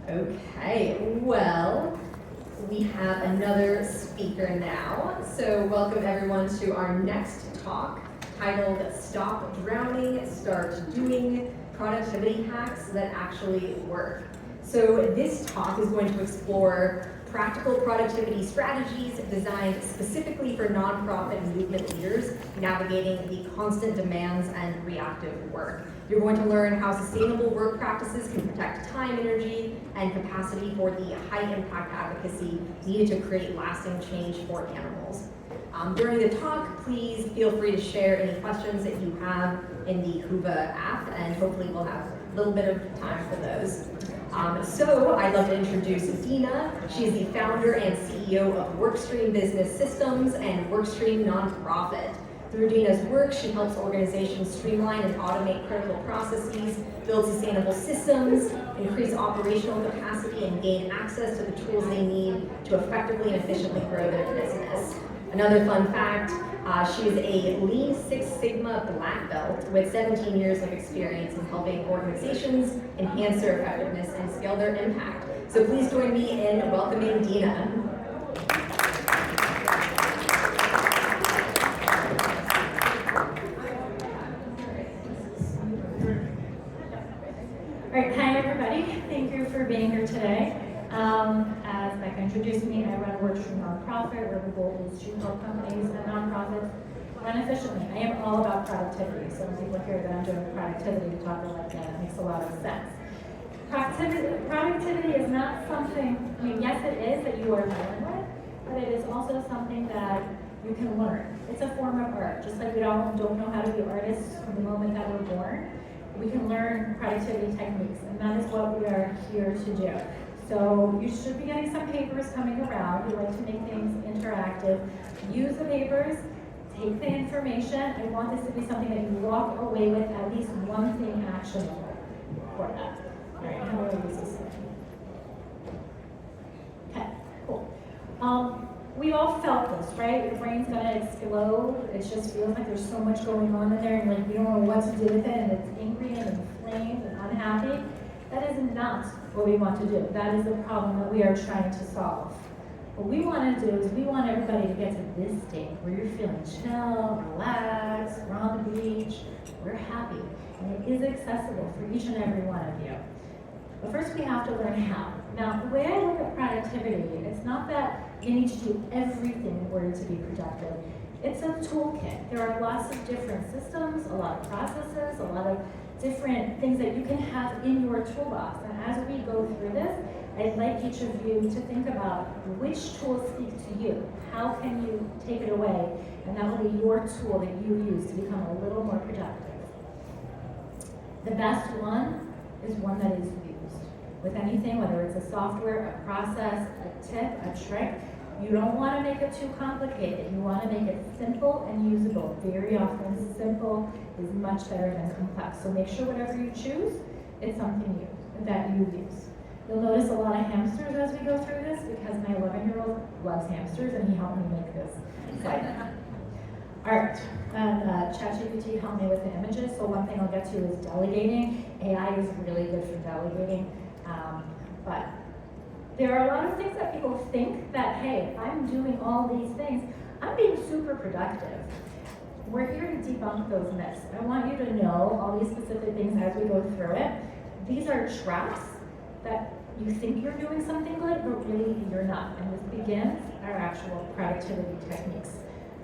Okay, well, we have another speaker now. So welcome everyone to our next talk titled Stop Drowning, Start Doing, Productivity Hacks That Actually Work. So this talk is going to explore practical productivity strategies designed specifically for nonprofit movement leaders navigating the constant demands and reactive work. You're going to learn how sustainable work practices can protect time, energy, and capacity for the high-impact advocacy needed to create lasting change for animals. During the talk, please feel free to share any questions that you have in the Whova app, and hopefully we'll have a little bit of time for those. So I'd love to introduce Dina. She is the founder and CEO of Workstream Business Systems and Workstream Nonprofit. Through Dina's work, she helps organizations streamline and automate critical processes, build sustainable systems, increase operational capacity, and gain access to the tools they need to effectively and efficiently grow their business. Another fun fact, she is a Lean Six Sigma black belt with 17 years of experience in helping organizations enhance their effectiveness and scale their impact. So please join me in welcoming Dina. All right, hi everybody. Thank you for being here today. As Becca introduced me, I run Workstream Nonprofit, where the goal is to help companies and nonprofits run efficiently. I am all about productivity, so when people hear that I'm doing productivity talk like that, it makes a lot of sense. Productivity is not something, I mean, yes it is that you are born with, but it is also something that you can learn. It's a form of art, just like we don't know how to be artists from the moment that we're born. We can learn productivity techniques, and that is what we are here to do. So you should be getting some papers coming around. We like to make things interactive. Use the papers, take the information. I want this to be something that you walk away with at least one thing actionable for that. All right, how do I use this thing? Okay, cool. We all felt this, right? Your brain's gonna explode. It just feels like there's so much going on in there, and like you don't know what to do with it, and it's angry and inflamed and unhappy. That is not what we want to do. That is the problem that we are trying to solve. What we want to do is we want everybody to get to this state where you're feeling chill, relaxed, we're on the beach, we're happy, and it is accessible for each and every one of you. But first we have to learn how. Now, the way I look at productivity, it's not that you need to do everything in order to be productive. It's a toolkit. There are lots of different systems, a lot of processes, a lot of different things that you can have in your toolbox. And as we go through this, I'd like each of you to think about which tools speak to you. How can you take it away? And that will be your tool that you use to become a little more productive. The best one is one that is used. With anything, whether it's a software, a process, a tip, a trick, you don't want to make it too complicated. You want to make it simple and usable. Very often, simple is much better than complex. So make sure whatever you choose, it's something that you use. You'll notice a lot of hamsters as we go through this because my 11-year-old loves hamsters and he helped me make this slide. All right, and ChatGPT helped me with the images. So one thing I'll get to is delegating. AI is really good for delegating, but there are a lot of things that people think that, hey, if I'm doing all these things, I'm being super productive. We're here to debunk those myths. I want you to know all these specific things as we go through it. These are traps that you think you're doing something good, but really you're not. And this begins our actual productivity techniques.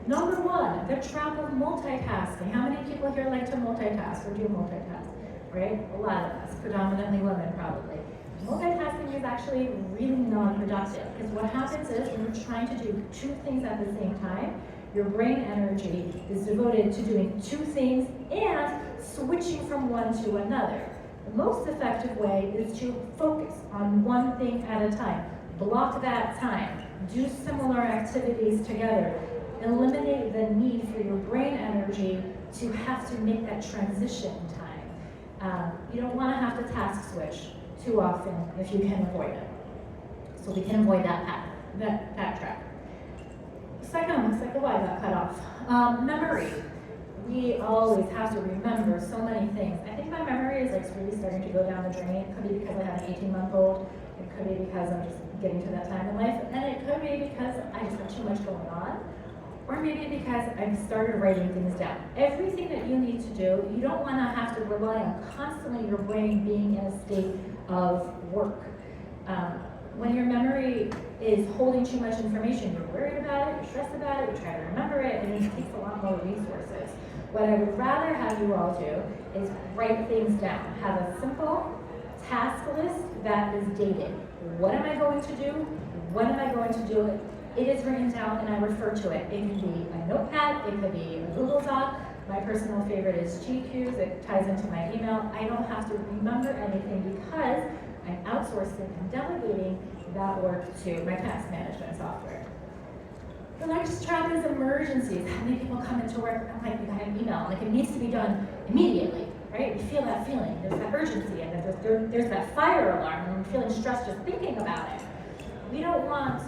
Number one, the trap of multitasking. How many people here like to multitask or do multitask, right? A lot of us, predominantly women probably. Multitasking is actually really non-productive because what happens is when you're trying to do two things at the same time, your brain energy is devoted to doing two things and switching from one to another. The most effective way is to focus on one thing at a time. Block that time. Do similar activities together. Eliminate the need for your brain energy to have to make that transition time. You don't want to have to task switch too often if you can avoid it. So we can avoid that path, that trap. Second, looks like the Y got cut off. Memory. We always have to remember so many things. I think my memory is like really starting to go down the drain. It could be because I have an 18-month-old It could be because I'm just getting to that time in life, and it could be because I just have too much going on. Or maybe because I've started writing things down. Everything that you need to do, you don't want to have to rely on constantly your brain being in a state of work. When your memory is holding too much information, you're worried about it, you're stressed about it, you try to remember it, and it takes a lot more resources. What I would rather have you all do is write things down. Have a simple task list that is dated. What am I going to do? When am I going to do it? It is written down and I refer to it. It can be a notepad, it could be a Google Doc. My personal favorite is GQs, it ties into my email. I don't have to remember anything because I'm outsourcing and delegating that work to my task management software. The next trap is emergencies. How many people come into work, I'm like, you got an email, like it needs to be done immediately, right? You feel that feeling, there's that urgency, and there's that fire alarm, and I'm feeling stressed just thinking about it. We don't want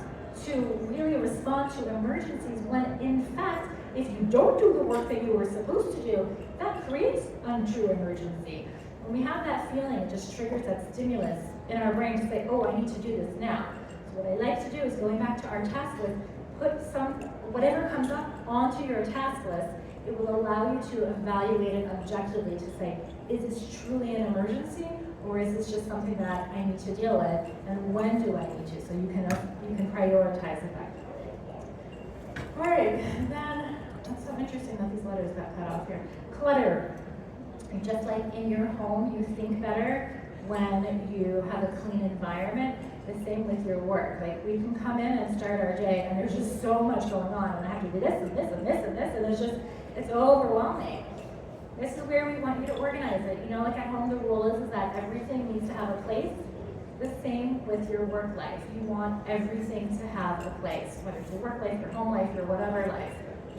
to really respond to emergencies when, in fact, if you don't do the work that you were supposed to do, that creates untrue emergency. When we have that feeling, it just triggers that stimulus in our brain to say, oh, I need to do this now. So what I like to do is, going back to our task list, put whatever comes up onto your task list. It will allow you to evaluate it objectively to say, is this truly an emergency? Or is this just something that I need to deal with, and when do I need to? So you can prioritize effectively. All right, and then that's so interesting that these letters got cut off here. Clutter. And just like in your home, you think better when you have a clean environment. The same with your work. Like, we can come in and start our day, and there's just so much going on, and I have to do this and this and this and this, and it's overwhelming. This is where we want you to organize it. You know, like at home, the rule is that everything needs to have a place. The same with your work life. You want everything to have a place, whether it's your work life, your home life, your whatever life.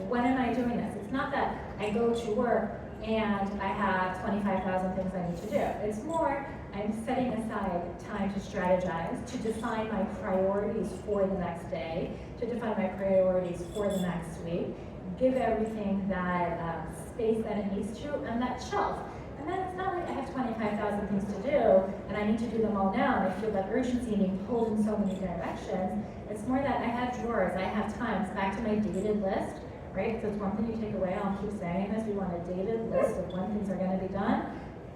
When am I doing this? It's not that I go to work and I have 25,000 things I need to do. It's more, I'm setting aside time to strategize, to define my priorities for the next day, to define my priorities for the next week, give everything that space that it needs to, and that shelf. And then it's not like I have 25,000 things to do, and I need to do them all now, and I feel that urgency being pulled in so many directions. It's more that I have drawers, I have time. It's back to my dated list, right? So it's one thing you take away, I'll keep saying this, we want a dated list of when things are gonna be done.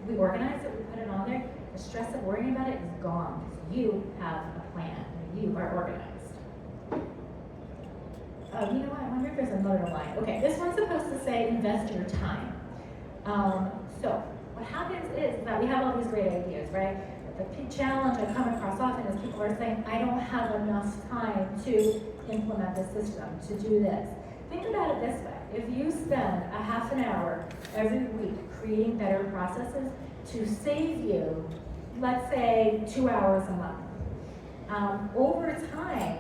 We organize it, we put it on there. The stress of worrying about it is gone, because you have a plan, and you are organized. You know what, I wonder if there's another line. Okay, this one's supposed to say invest your time. So what happens is that we have all these great ideas, right? But the challenge I come across often is people are saying, I don't have enough time to implement the system, to do this. Think about it this way. If you spend a half an hour every week creating better processes to save you, let's say 2 hours a month, over time,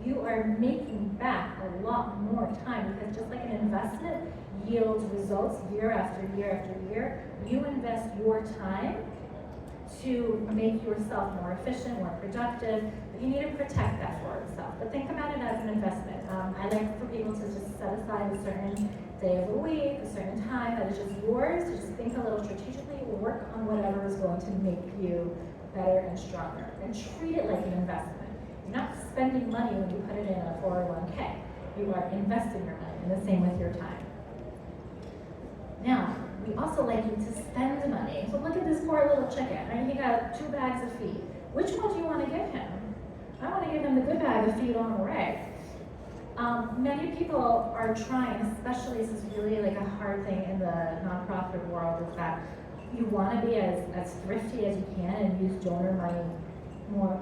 you are making back a lot more time, because just like an investment yields results year after year after year, you invest your time to make yourself more efficient, more productive, but you need to protect that for yourself. But think about it as an investment. I like for people to just set aside a certain day of the week, a certain time that is just yours, to just think a little strategically, work on whatever is going to make you better and stronger, and treat it like an investment. You're not spending money when you put it in a 401k. You are investing your money, and the same with your time. Now, we also like you to spend money. So look at this poor little chicken, right? He got 2 bags of feed. Which one do you want to give him? I want to give him the good bag of feed on the way. Many people are trying, especially this is really like a hard thing in the nonprofit world, is that you want to be as thrifty as you can and use donor money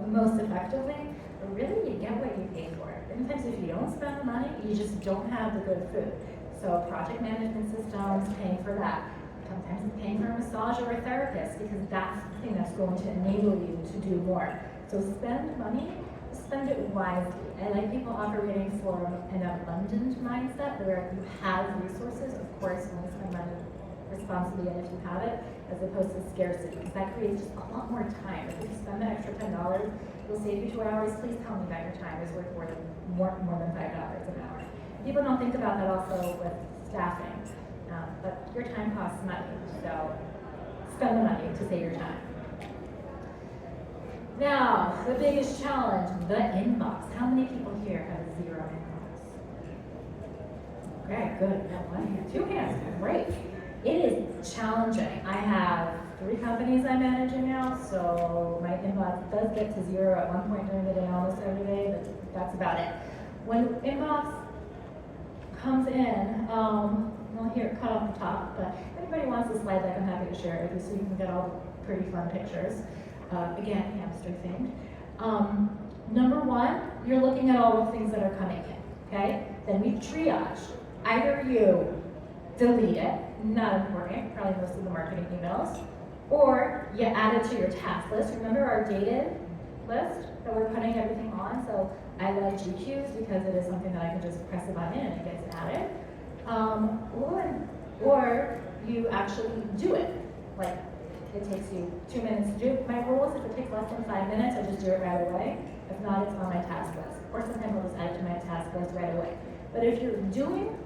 most effectively, but really you get what you pay for. Sometimes if you don't spend the money, you just don't have the good food. So project management systems, paying for that. Sometimes it's paying for a massage or a therapist, because that's the thing that's going to enable you to do more. So spend money, spend it wisely. I like people operating from an abundant mindset where you have resources. Of course, you want to spend money responsibly and if you have it, as opposed to scarcity, because that creates just a lot more time. If you spend that extra $10, it'll save you 2 hours. Please tell me that your time is worth more than $5 an hour. People don't think about that also with staffing, but your time costs money, so spend the money to save your time. Now, the biggest challenge, the inbox. How many people here have a 0 inbox? Okay, good. Now, 1 hand, 2 hands, great. It is challenging. I have 3 companies I'm managing now, so my inbox does get to 0 at one point during the day, almost every day, but that's about it. When inbox comes in, well, here, cut off the top, but if anybody wants the slide deck, I'm happy to share it with you so you can get all the pretty fun pictures. Again, hamster themed. Number 1, you're looking at all the things that are coming in, okay? Then we triage. Either you delete it, not important, probably most of the marketing emails, or you add it to your task list. Remember our dated list that we're putting everything on? So I like GQs because it is something that I can just press a button and it gets added. Or you actually do it. Like, it takes you 2 minutes to do. My rule is if it takes less than 5 minutes, I just do it right away. If not, it's on my task list. Or sometimes I'll just add it to my task list right away. But if you're doing,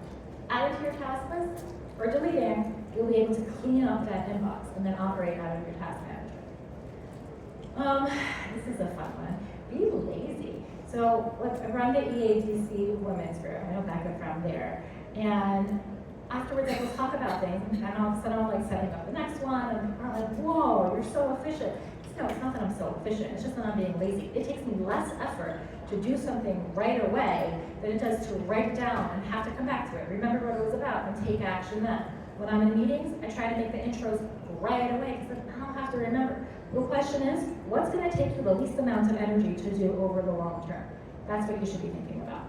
add it to your task list, or deleting, you'll be able to clean up that inbox and then operate out of your task manager. This is a fun one. Be lazy. So I run the EADC women's group. I know Becca from there. And afterwards, I will talk about things, and all of a sudden, I'm like setting up the next one, and people are like, whoa, you're so efficient. No, it's not that I'm so efficient, it's just that I'm being lazy. It takes me less effort to do something right away than it does to write down and have to come back to it, remember what it was about, and take action then. When I'm in meetings, I try to make the intros right away, because then I don't have to remember. The question is, what's going to take you the least amount of energy to do over the long term? That's what you should be thinking about.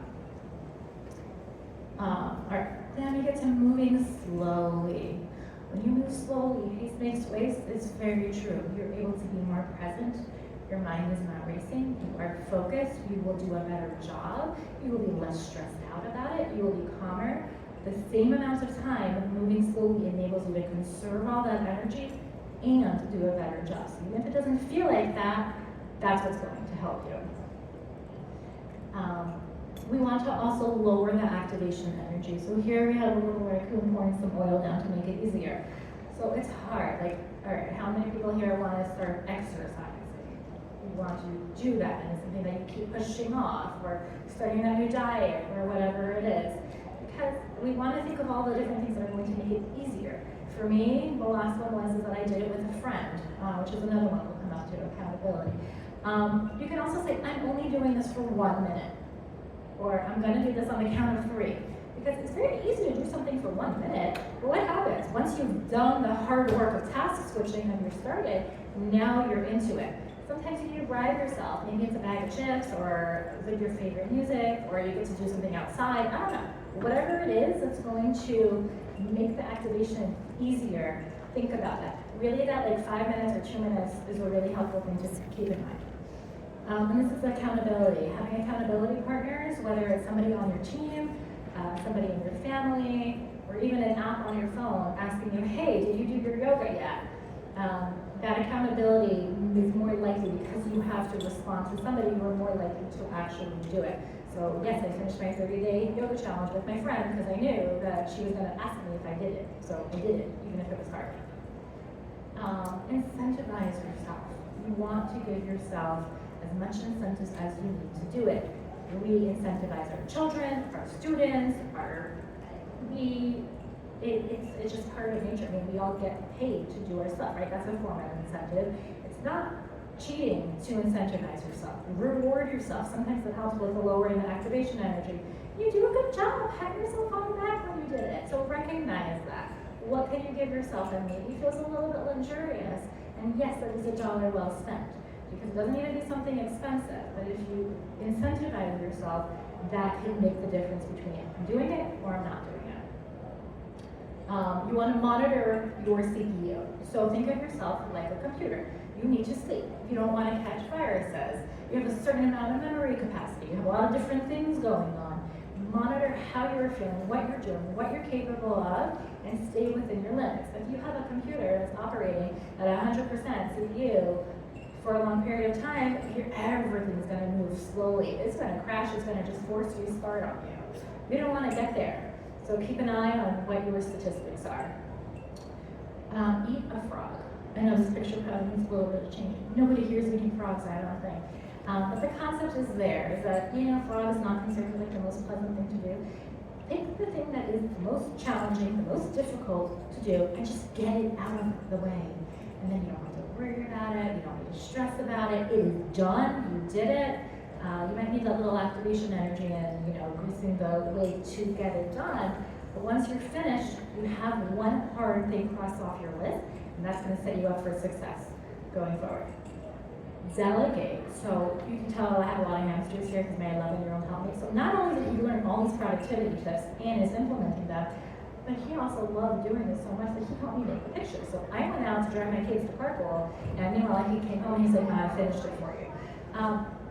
All right, then we get to moving slowly. When you move slowly, haste makes waste is very true. You're able to be more present. Your mind is not racing. You are focused. You will do a better job. You will be less stressed out about it. You will be calmer. The same amount of time moving slowly enables you to conserve all that energy and do a better job. So even if it doesn't feel like that, that's what's going to help you. We want to also lower the activation energy. So here we have a little raccoon pouring some oil down to make it easier. So it's hard. Like, all right, how many people here want to start exercising? You want to do that, and it's something that you keep pushing off, or starting that new diet, or whatever it is. Because we want to think of all the different things that are going to make it easier. For me, the last one was that I did it with a friend, which is another one we'll come up to, accountability. You can also say, I'm only doing this for 1 minute. Or I'm going to do this on the count of 3. Because it's very easy to do something for 1 minute, but what happens? Once you've done the hard work of task switching and you're started, now you're into it. Sometimes you need to bribe yourself. Maybe it's a bag of chips, or with your favorite music, or you get to do something outside. I don't know. Whatever it is that's going to make the activation easier, think about that. Really, that like 5 minutes or 2 minutes is a really helpful thing to keep in mind. And this is accountability. Having accountability partners, whether it's somebody on your team, somebody in your family, or even an app on your phone asking you, hey, did you do your yoga yet? That accountability is more likely because you have to respond to somebody, you are more likely to actually do it. So yes, I finished my 30-day yoga challenge with my friend because I knew that she was going to ask me if I did it. So I did it, even if it was hard. Incentivize yourself. You want to give yourself as much incentives as you need to do it. We incentivize our children, our students, it's just part of nature. I mean, we all get paid to do our stuff, right? That's a form of incentive. It's not cheating to incentivize yourself. Reward yourself. Sometimes it helps with lowering the activation energy. You do a good job. Pat yourself on the back when you did it. So recognize that. What can you give yourself that maybe feels a little bit luxurious? And yes, that is $1 well spent. Because it doesn't need to be something expensive, but if you incentivize yourself, that can make the difference between I'm doing it or I'm not doing it. You want to monitor your CPU. So think of yourself like a computer. You need to sleep. You don't want to catch viruses. You have a certain amount of memory capacity. You have a lot of different things going on. Monitor how you're feeling, what you're doing, what you're capable of, and stay within your limits. If you have a computer that's operating at 100% CPU, for a long period of time, everything's going to move slowly. It's going to crash. It's going to just force restart on you. We don't want to get there. So keep an eye on what your statistics are. Eat a frog. I know this picture probably needs a little bit of changing. Nobody hears me do frogs, I don't think. But the concept is there, is that, frog is not considered like the most pleasant thing to do. Pick the thing that is the most challenging, the most difficult to do, and just get it out of the way. And then you don't have to worry about it, you don't need to stress about it. It is done, you did it. You might need a little activation energy and, greasing the way to get it done. But once you're finished, you have one hard thing crossed off your list, and that's going to set you up for success going forward. Delegate. So you can tell I have a lot of hamsters here because my 11-year-old helped me. So not only did he learn all these productivity tips and is implementing them, but he also loved doing this so much that he helped me make the pictures. So I went out to drive my kids to Park Bowl, and meanwhile he came home and he said, I finished it for you.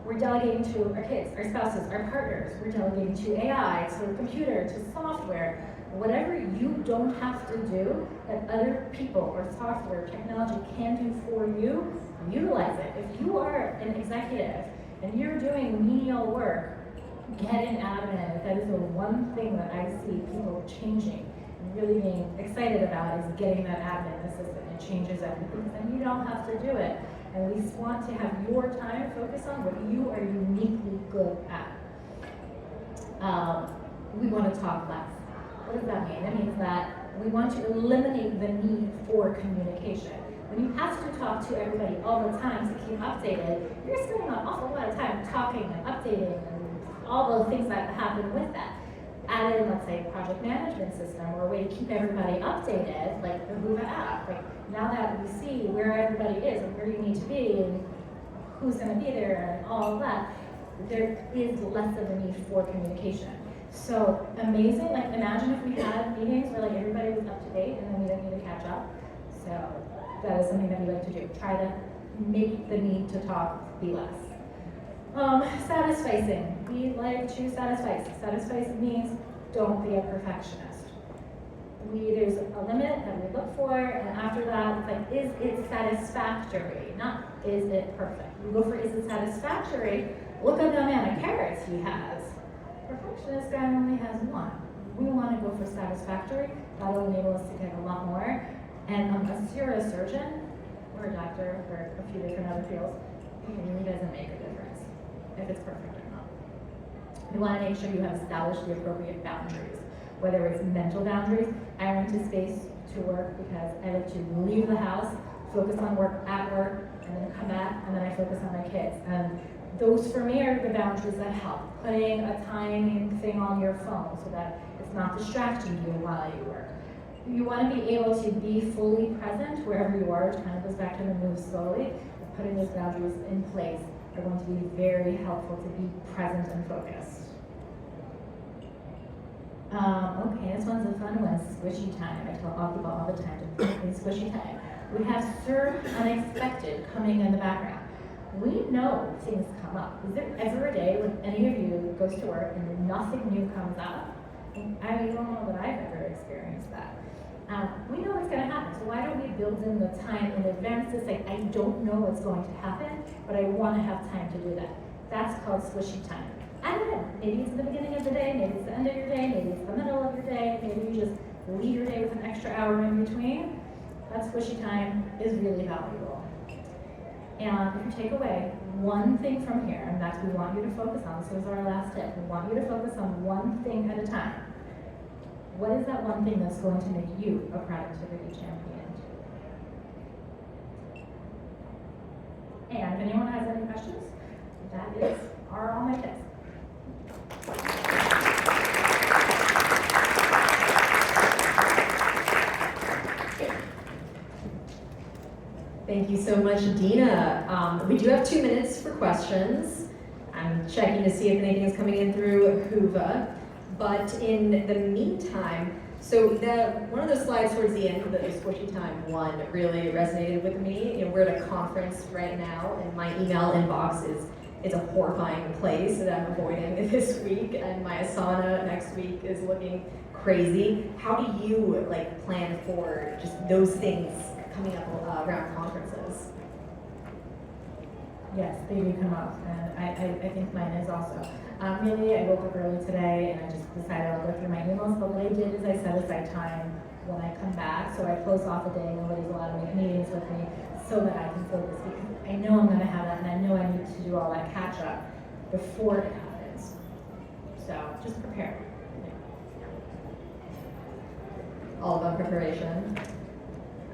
We're delegating to our kids, our spouses, our partners. We're delegating to AI, to computer, to software. Whatever you don't have to do that other people or software technology can do for you, utilize it. If you are an executive and you're doing menial work, get an admin. That is the one thing that I see people changing and really being excited about is getting that admin assistant. It changes everything, and you don't have to do it. And we want to have your time focus on what you are uniquely good at. We want to talk less. What does that mean? It means that we want to eliminate the need for communication. When you have to talk to everybody all the time to keep updated, you're spending an awful lot of time talking and updating and all the things that happen with that. Add in, let's say, a project management system or a way to keep everybody updated, like the Hoover app. Like now that we see where everybody is and where you need to be and who's going to be there and all of that, there is less of a need for communication. So amazing, like imagine if we had meetings where like everybody was up to date and then we didn't need to catch up. So that is something that we like to do. Try to make the need to talk be less. Satisficing. We like to satisfice. Satisficing means don't be a perfectionist. There's a limit that we look for, and after that, it's like, is it satisfactory? Not, is it perfect? We go for, is it satisfactory? Look at the amount of carrots he has. Perfectionist guy only has one. We want to go for satisfactory. That will enable us to get a lot more. And unless you're a surgeon or a doctor or a few different other fields, it really doesn't make a difference if it's perfect or not. You want to make sure you have established the appropriate boundaries, whether it's mental boundaries. I went to space to work because I like to leave the house, focus on work at work, and then come back, and then I focus on my kids. And those for me are the boundaries that help. Putting a timing thing on your phone so that it's not distracting you while you work. You want to be able to be fully present wherever you are, which kind of goes back to the move slowly. Putting those boundaries in place are going to be very helpful to be present and focused. Okay, this one's a fun one, squishy time. I tell all people all the time to play squishy time. We have serve unexpected coming in the background. We know things come up. Is there ever a day when any of you goes to work and nothing new comes up? I don't know that I've ever experienced that. We know it's going to happen, so why don't we build in the time in advance to say, I don't know what's going to happen, but I want to have time to do that. That's called squishy time. I don't know, maybe it's the beginning of the day, maybe it's the end of your day, maybe it's the middle of your day, maybe you just leave your day with an extra hour in between. That squishy time is really valuable. And if you take away one thing from here, and that's we want you to focus on, this was our last tip, we want you to focus on one thing at a time. What is that one thing that's going to make you a productivity champion? And if anyone has any questions, that are all my tips. Thank you so much, Dina. We do have 2 minutes for questions. I'm checking to see if anything is coming in through Hoova. But in the meantime, so one of the slides towards the end, the squishy time one, really resonated with me. We're at a conference right now, and my email inbox is a horrifying place that I'm avoiding this week, and my Asana next week is looking crazy. How do you plan for just those things coming up around conferences? Yes, they do come up, and I think mine is also. Really, I woke up early today and I just decided I'll go through my emails, but what I did is I set aside time when I come back. So I close off a day, nobody's allowed to make meetings with me so that I can focus, because I know I'm gonna have that, and I know I need to do all that catch up before it happens. So just prepare. All about preparation.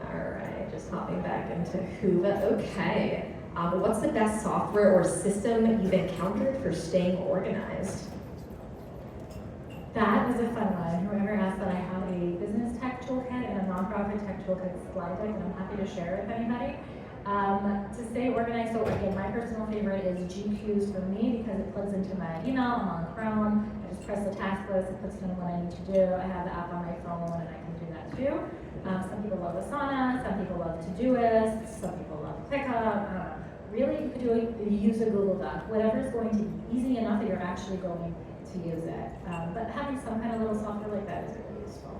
All right, just hopping back into Whova. Okay. What's the best software or system you've encountered for staying organized? That is a fun one. Whoever asked that, I have a business tech toolkit and a nonprofit tech toolkit slide deck, and I'm happy to share it with anybody. To stay organized, so again, my personal favorite is GQs for me because it plugs into my email. I'm on Chrome. I just press the task list, it puts in what I need to do. I have the app on my phone, and I can do that too. Some people love Asana, some people love Todoist, some people love ClickUp. Really, you could use a Google Doc. Whatever is going to be easy enough that you're actually going to use it. But having some kind of little software like that is really useful.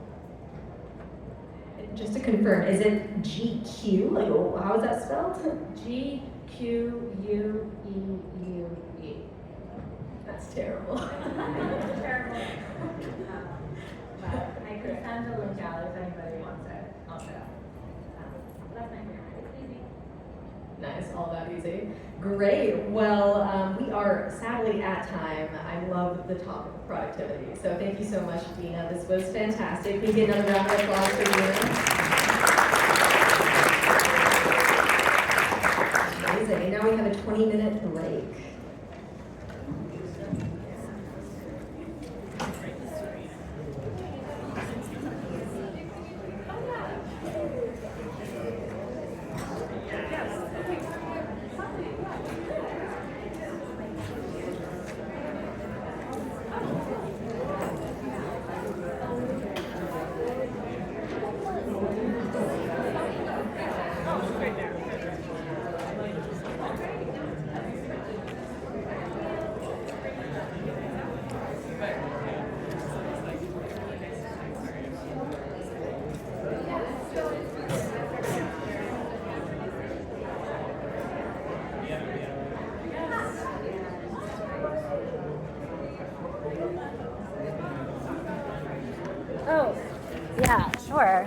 Just to confirm, is it GQ? Like, how is that spelled? GQUEUE. That's terrible. Terrible. But I could send a link out if anybody wants it. Also, that's my favorite. It's easy. Nice, all that easy. Great. Well, we are sadly at time. I love the topic of productivity. So thank you so much, Dina. This was fantastic. Can we get another round of applause for Dina? Amazing. Now we have a 20-minute break. Oh, yeah, sure.